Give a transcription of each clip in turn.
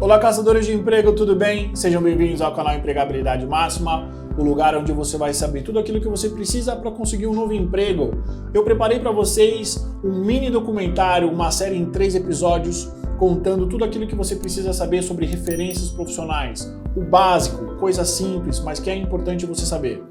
Olá, caçadores de emprego, tudo bem? Sejam bem-vindos ao canal Empregabilidade Máxima, o lugar onde você vai saber tudo aquilo que você precisa para conseguir um novo emprego. Eu preparei para vocês um mini documentário, uma série em 3 episódios, contando tudo aquilo que você precisa saber sobre referências profissionais. O básico, coisa simples, mas que é importante você saber.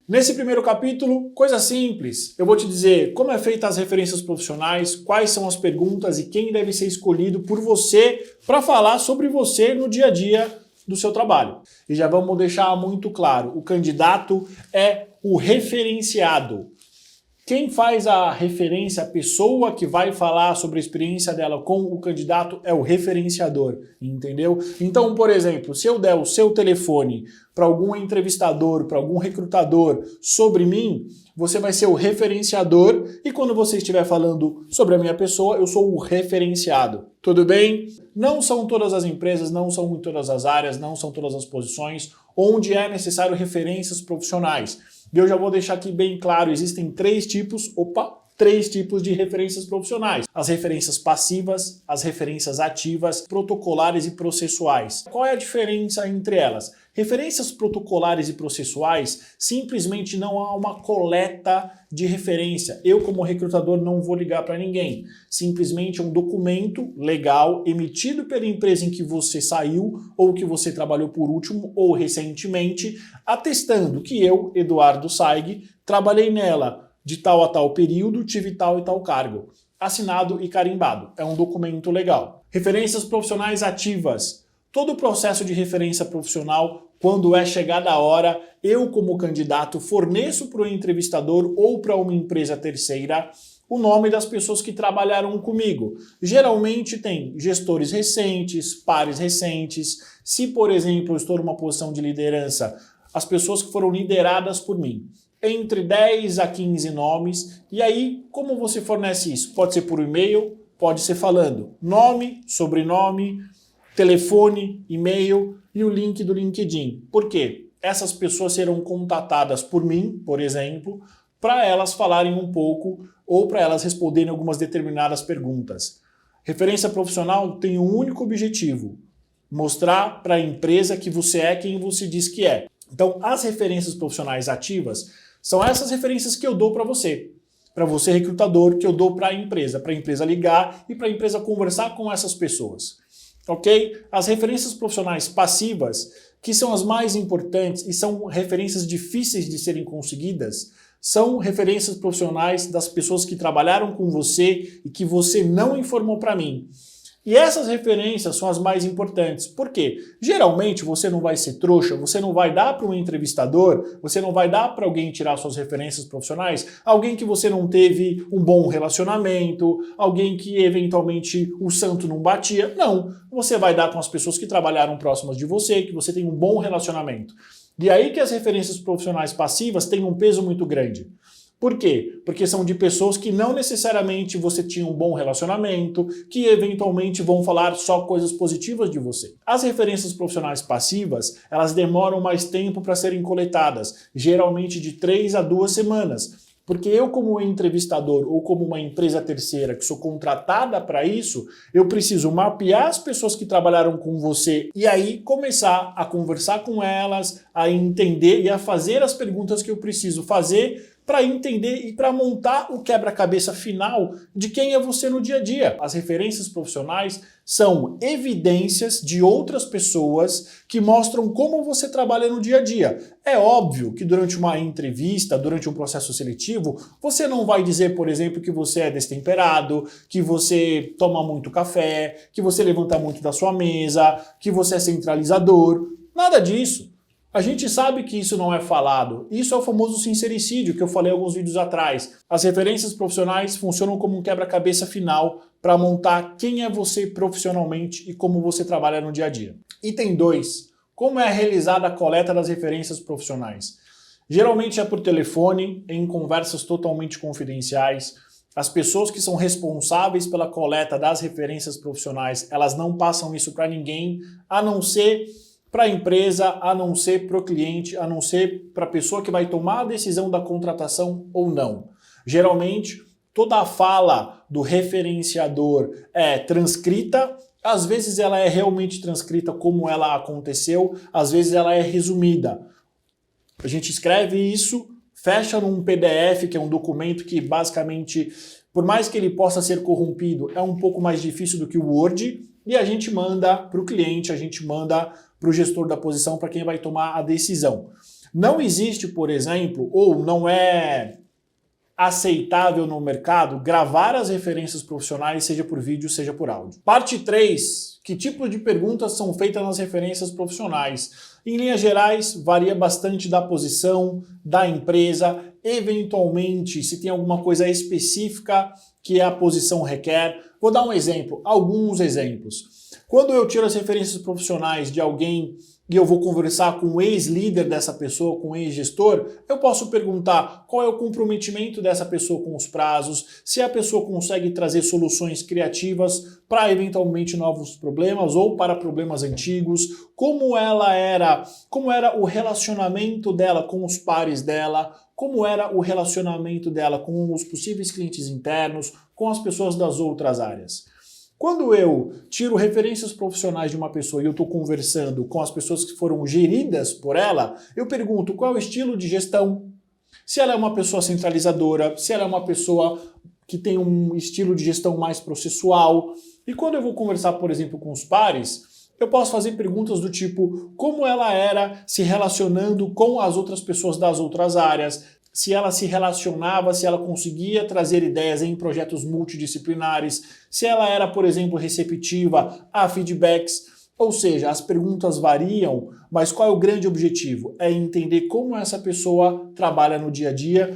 Nesse primeiro capítulo, coisa simples, eu vou te dizer como é feita as referências profissionais, quais são as perguntas e quem deve ser escolhido por você para falar sobre você no dia a dia do seu trabalho. E já vamos deixar muito claro, o candidato é o referenciado. Quem faz a referência, a pessoa que vai falar sobre a experiência dela com o candidato é o referenciador, entendeu? Então, por exemplo, se eu der o seu telefone para algum entrevistador, para algum recrutador sobre mim, você vai ser o referenciador e quando você estiver falando sobre a minha pessoa, eu sou o referenciado. Tudo bem? Não são todas as empresas, não são em todas as áreas, não são todas as posições onde é necessário referências profissionais. E eu já vou deixar aqui bem claro, existem três tipos de referências profissionais. As referências passivas, as referências ativas, protocolares e processuais. Qual é a diferença entre elas? Referências protocolares e processuais, simplesmente não há uma coleta de referência. Eu, como recrutador, não vou ligar para ninguém. Simplesmente é um documento legal emitido pela empresa em que você saiu ou que você trabalhou por último ou recentemente, atestando que eu, Eduardo Saig, trabalhei nela de tal a tal período, tive tal e tal cargo. Assinado e carimbado. É um documento legal. Referências profissionais ativas. Todo o processo de referência profissional, quando é chegada a hora, eu como candidato forneço para o entrevistador ou para uma empresa terceira o nome das pessoas que trabalharam comigo. Geralmente tem gestores recentes, pares recentes. Se, por exemplo, eu estou numa posição de liderança, as pessoas que foram lideradas por mim. Entre 10 a 15 nomes. E aí, como você fornece isso? Pode ser por e-mail, pode ser falando nome, sobrenome, telefone, e-mail e o link do LinkedIn. Por quê? Essas pessoas serão contatadas por mim, por exemplo, para elas falarem um pouco ou para elas responderem algumas determinadas perguntas. Referência profissional tem um único objetivo: mostrar para a empresa que você é quem você diz que é. Então, as referências profissionais ativas são essas referências que eu dou para você recrutador, que eu dou para a empresa ligar e para a empresa conversar com essas pessoas. Ok? As referências profissionais passivas, que são as mais importantes e são referências difíceis de serem conseguidas, são referências profissionais das pessoas que trabalharam com você e que você não informou para mim. E essas referências são as mais importantes. Por quê? Geralmente você não vai ser trouxa, você não vai dar para um entrevistador, você não vai dar para alguém tirar suas referências profissionais, alguém que você não teve um bom relacionamento, alguém que eventualmente o santo não batia. Não, você vai dar com as pessoas que trabalharam próximas de você, que você tem um bom relacionamento. E aí que as referências profissionais passivas têm um peso muito grande. Por quê? Porque são de pessoas que não necessariamente você tinha um bom relacionamento, que eventualmente vão falar só coisas positivas de você. As referências profissionais passivas, elas demoram mais tempo para serem coletadas, geralmente de 3 a 2 semanas. Porque eu, como entrevistador ou como uma empresa terceira que sou contratada para isso, eu preciso mapear as pessoas que trabalharam com você e aí começar a conversar com elas, a entender e a fazer as perguntas que eu preciso fazer para entender e para montar o quebra-cabeça final de quem é você no dia a dia. As referências profissionais são evidências de outras pessoas que mostram como você trabalha no dia a dia. É óbvio que durante uma entrevista, durante um processo seletivo, você não vai dizer, por exemplo, que você é destemperado, que você toma muito café, que você levanta muito da sua mesa, que você é centralizador. Nada disso. A gente sabe que isso não é falado. Isso é o famoso sincericídio que eu falei alguns vídeos atrás. As referências profissionais funcionam como um quebra-cabeça final para montar quem é você profissionalmente e como você trabalha no dia a dia. Item 2. Como é realizada a coleta das referências profissionais? Geralmente é por telefone, em conversas totalmente confidenciais. As pessoas que são responsáveis pela coleta das referências profissionais, elas não passam isso para ninguém, a não ser para a empresa, a não ser para o cliente, a não ser para a pessoa que vai tomar a decisão da contratação ou não. Geralmente, toda a fala do referenciador é transcrita, às vezes ela é realmente transcrita como ela aconteceu, às vezes ela é resumida. A gente escreve isso, fecha num PDF, que é um documento que basicamente, por mais que ele possa ser corrompido, é um pouco mais difícil do que o Word, e a gente manda para o cliente, a gente manda para o gestor da posição, para quem vai tomar a decisão. Não existe, por exemplo, ou não é aceitável no mercado gravar as referências profissionais, seja por vídeo, seja por áudio. Parte 3. Que tipo de perguntas são feitas nas referências profissionais? Em linhas gerais, varia bastante da posição, da empresa, eventualmente, se tem alguma coisa específica que a posição requer. Vou dar um exemplo, alguns exemplos. Quando eu tiro as referências profissionais de alguém e eu vou conversar com o ex-líder dessa pessoa, com o ex-gestor, eu posso perguntar qual é o comprometimento dessa pessoa com os prazos, se a pessoa consegue trazer soluções criativas para eventualmente novos problemas ou para problemas antigos, como era o relacionamento dela com os pares dela, como era o relacionamento dela com os possíveis clientes internos, com as pessoas das outras áreas. Quando eu tiro referências profissionais de uma pessoa e eu estou conversando com as pessoas que foram geridas por ela, eu pergunto qual é o estilo de gestão, se ela é uma pessoa centralizadora, se ela é uma pessoa que tem um estilo de gestão mais processual. E quando eu vou conversar, por exemplo, com os pares, eu posso fazer perguntas do tipo como ela era se relacionando com as outras pessoas das outras áreas, se ela se relacionava, se ela conseguia trazer ideias em projetos multidisciplinares, se ela era, por exemplo, receptiva a feedbacks. Ou seja, as perguntas variam, mas qual é o grande objetivo? É entender como essa pessoa trabalha no dia a dia,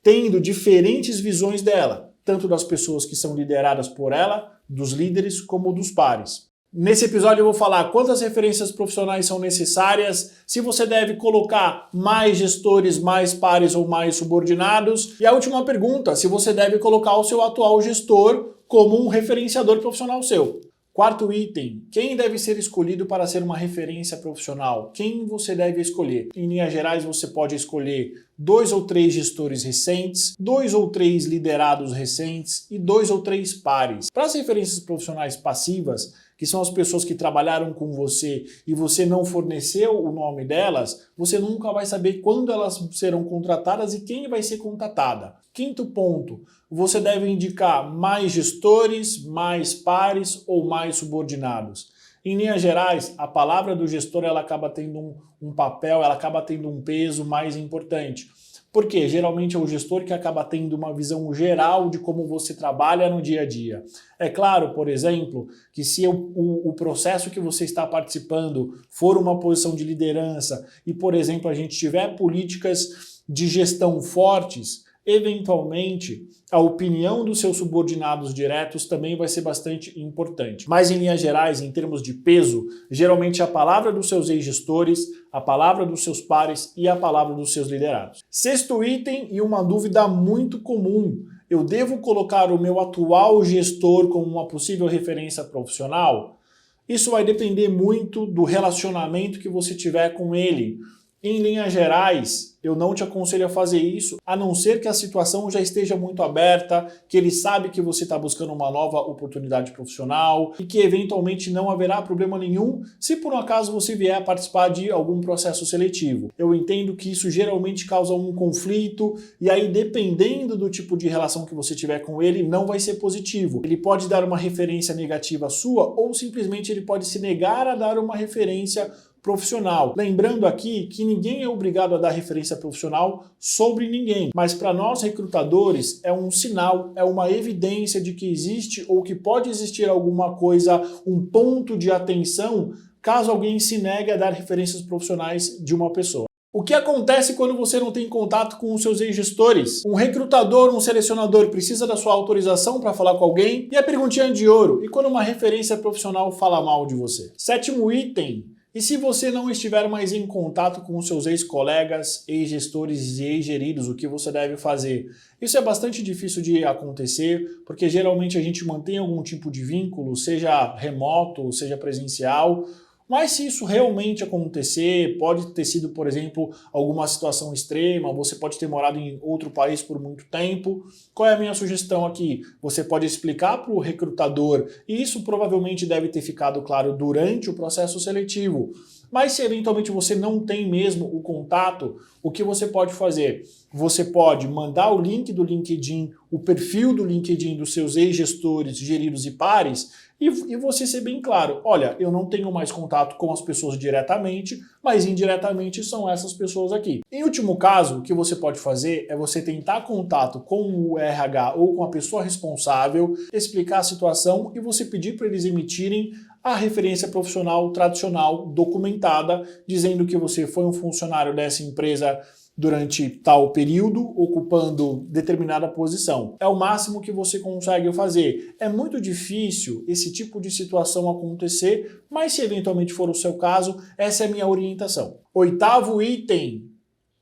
tendo diferentes visões dela, tanto das pessoas que são lideradas por ela, dos líderes, como dos pares. Nesse episódio eu vou falar quantas referências profissionais são necessárias, se você deve colocar mais gestores, mais pares ou mais subordinados. E a última pergunta, se você deve colocar o seu atual gestor como um referenciador profissional seu. Quarto item, quem deve ser escolhido para ser uma referência profissional? Quem você deve escolher? Em linhas gerais, você pode escolher 2 ou 3 gestores recentes, 2 ou 3 liderados recentes e 2 ou 3 pares. Para as referências profissionais passivas, que são as pessoas que trabalharam com você e você não forneceu o nome delas, você nunca vai saber quando elas serão contratadas e quem vai ser contratada. Quinto ponto, você deve indicar mais gestores, mais pares ou mais subordinados. Em linhas gerais, a palavra do gestor ela acaba tendo um papel, ela acaba tendo um peso mais importante. Porque geralmente é o gestor que acaba tendo uma visão geral de como você trabalha no dia a dia. É claro, por exemplo, que se o processo que você está participando for uma posição de liderança e, por exemplo, a gente tiver políticas de gestão fortes, eventualmente a opinião dos seus subordinados diretos também vai ser bastante importante. Mas em linhas gerais, em termos de peso, geralmente a palavra dos seus ex-gestores, a palavra dos seus pares e a palavra dos seus liderados. Sexto item e uma dúvida muito comum, eu devo colocar o meu atual gestor como uma possível referência profissional? Isso vai depender muito do relacionamento que você tiver com ele. Em linhas gerais, eu não te aconselho a fazer isso, a não ser que a situação já esteja muito aberta, que ele sabe que você está buscando uma nova oportunidade profissional e que eventualmente não haverá problema nenhum se por um acaso você vier a participar de algum processo seletivo. Eu entendo que isso geralmente causa um conflito e aí dependendo do tipo de relação que você tiver com ele, não vai ser positivo. Ele pode dar uma referência negativa sua ou simplesmente ele pode se negar a dar uma referência profissional. Lembrando aqui que ninguém é obrigado a dar referência profissional sobre ninguém, mas para nós recrutadores é um sinal, é uma evidência de que existe ou que pode existir alguma coisa, um ponto de atenção, caso alguém se negue a dar referências profissionais de uma pessoa. O que acontece quando você não tem contato com os seus ex-gestores? Um recrutador, um selecionador precisa da sua autorização para falar com alguém? E a perguntinha de ouro, e quando uma referência profissional fala mal de você? Sétimo item, e se você não estiver mais em contato com os seus ex-colegas, ex-gestores e ex-geridos, o que você deve fazer? Isso é bastante difícil de acontecer, porque geralmente a gente mantém algum tipo de vínculo, seja remoto, seja presencial. Mas se isso realmente acontecer, pode ter sido, por exemplo, alguma situação extrema, você pode ter morado em outro país por muito tempo, qual é a minha sugestão aqui? Você pode explicar para o recrutador, e isso provavelmente deve ter ficado claro durante o processo seletivo. Mas se eventualmente você não tem mesmo o contato, o que você pode fazer? Você pode mandar o link do LinkedIn, o perfil do LinkedIn dos seus ex-gestores, geridos e pares, e você ser bem claro, olha, eu não tenho mais contato com as pessoas diretamente, mas indiretamente são essas pessoas aqui. Em último caso, o que você pode fazer é você tentar contato com o RH ou com a pessoa responsável, explicar a situação e você pedir para eles emitirem a referência profissional tradicional documentada, dizendo que você foi um funcionário dessa empresa durante tal período, ocupando determinada posição. É o máximo que você consegue fazer. É muito difícil esse tipo de situação acontecer, mas se eventualmente for o seu caso, essa é a minha orientação. 8º item: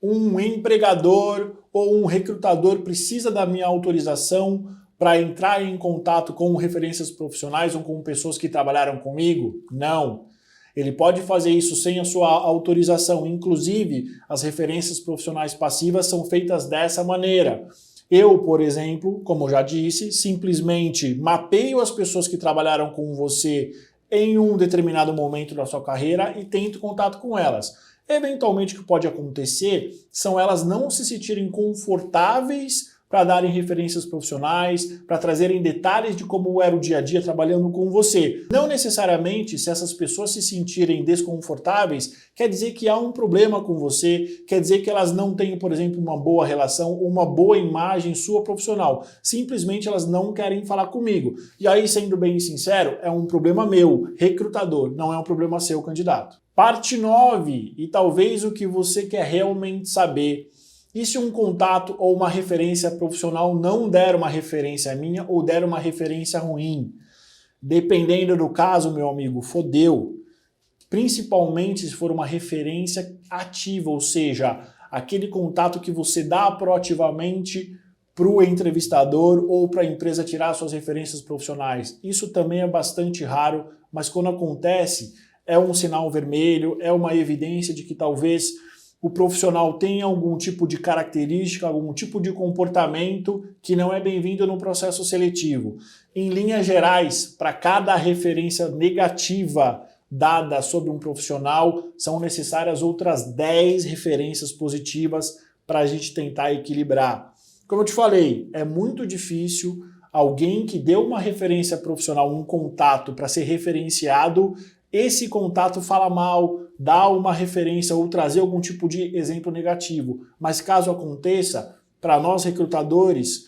um empregador ou um recrutador precisa da minha autorização para entrar em contato com referências profissionais ou com pessoas que trabalharam comigo? Não. Ele pode fazer isso sem a sua autorização. Inclusive, as referências profissionais passivas são feitas dessa maneira. Eu, por exemplo, como eu já disse, simplesmente mapeio as pessoas que trabalharam com você em um determinado momento da sua carreira e tento contato com elas. Eventualmente, o que pode acontecer são elas não se sentirem confortáveis para darem referências profissionais, para trazerem detalhes de como era o dia a dia trabalhando com você. Não necessariamente, se essas pessoas se sentirem desconfortáveis, quer dizer que há um problema com você, quer dizer que elas não têm, por exemplo, uma boa relação ou uma boa imagem sua profissional. Simplesmente elas não querem falar comigo. E aí, sendo bem sincero, é um problema meu, recrutador, não é um problema seu, candidato. Parte 9, e talvez o que você quer realmente saber: e se um contato ou uma referência profissional não der uma referência minha ou der uma referência ruim? Dependendo do caso, meu amigo, fodeu. Principalmente se for uma referência ativa, ou seja, aquele contato que você dá proativamente para o entrevistador ou para a empresa tirar suas referências profissionais. Isso também é bastante raro, mas quando acontece, é um sinal vermelho, é uma evidência de que talvez o profissional tem algum tipo de característica, algum tipo de comportamento que não é bem-vindo no processo seletivo. Em linhas gerais, para cada referência negativa dada sobre um profissional, são necessárias outras 10 referências positivas para a gente tentar equilibrar. Como eu te falei, é muito difícil alguém que deu uma referência profissional, um contato para ser referenciado, esse contato fala mal, dá uma referência ou trazer algum tipo de exemplo negativo. Mas caso aconteça, para nós recrutadores,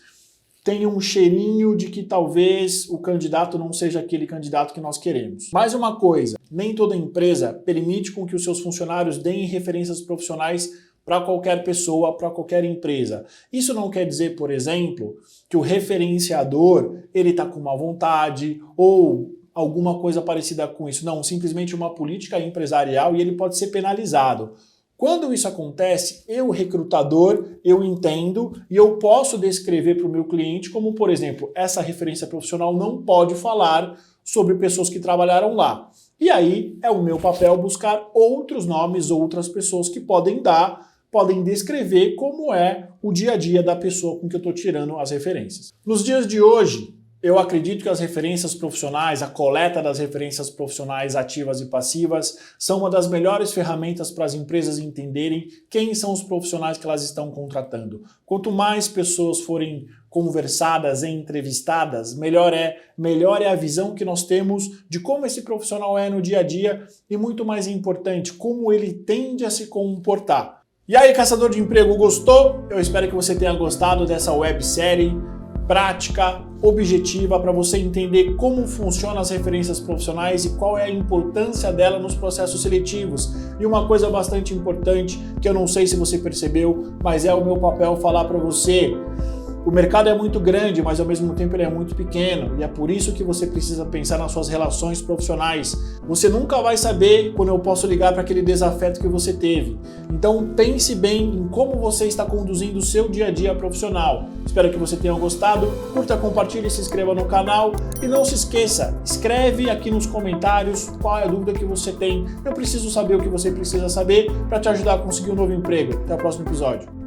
tem um cheirinho de que talvez o candidato não seja aquele candidato que nós queremos. Mais uma coisa, nem toda empresa permite com que os seus funcionários deem referências profissionais para qualquer pessoa, para qualquer empresa. Isso não quer dizer, por exemplo, que o referenciador ele está com má vontade ou alguma coisa parecida com isso. Não, simplesmente uma política empresarial e ele pode ser penalizado. Quando isso acontece, eu, recrutador, eu entendo e eu posso descrever para o meu cliente como, por exemplo, essa referência profissional não pode falar sobre pessoas que trabalharam lá. E aí é o meu papel buscar outros nomes, outras pessoas que podem descrever como é o dia a dia da pessoa com que eu estou tirando as referências. Nos dias de hoje, eu acredito que as referências profissionais, a coleta das referências profissionais ativas e passivas, são uma das melhores ferramentas para as empresas entenderem quem são os profissionais que elas estão contratando. Quanto mais pessoas forem conversadas e entrevistadas, melhor é a visão que nós temos de como esse profissional é no dia a dia e, muito mais importante, como ele tende a se comportar. E aí, caçador de emprego, gostou? Eu espero que você tenha gostado dessa websérie prática, objetiva, para você entender como funcionam as referências profissionais e qual é a importância dela nos processos seletivos. E uma coisa bastante importante, que eu não sei se você percebeu, mas é o meu papel falar para você: O mercado é muito grande, mas ao mesmo tempo ele é muito pequeno, e é por isso que você precisa pensar nas suas relações profissionais. Você nunca vai saber quando eu posso ligar para aquele desafeto que você teve. Então pense bem em como você está conduzindo o seu dia a dia profissional. Espero que você tenha gostado, curta, compartilhe, se inscreva no canal e não se esqueça, escreve aqui nos comentários qual é a dúvida que você tem. Eu preciso saber o que você precisa saber para te ajudar a conseguir um novo emprego. Até o próximo episódio.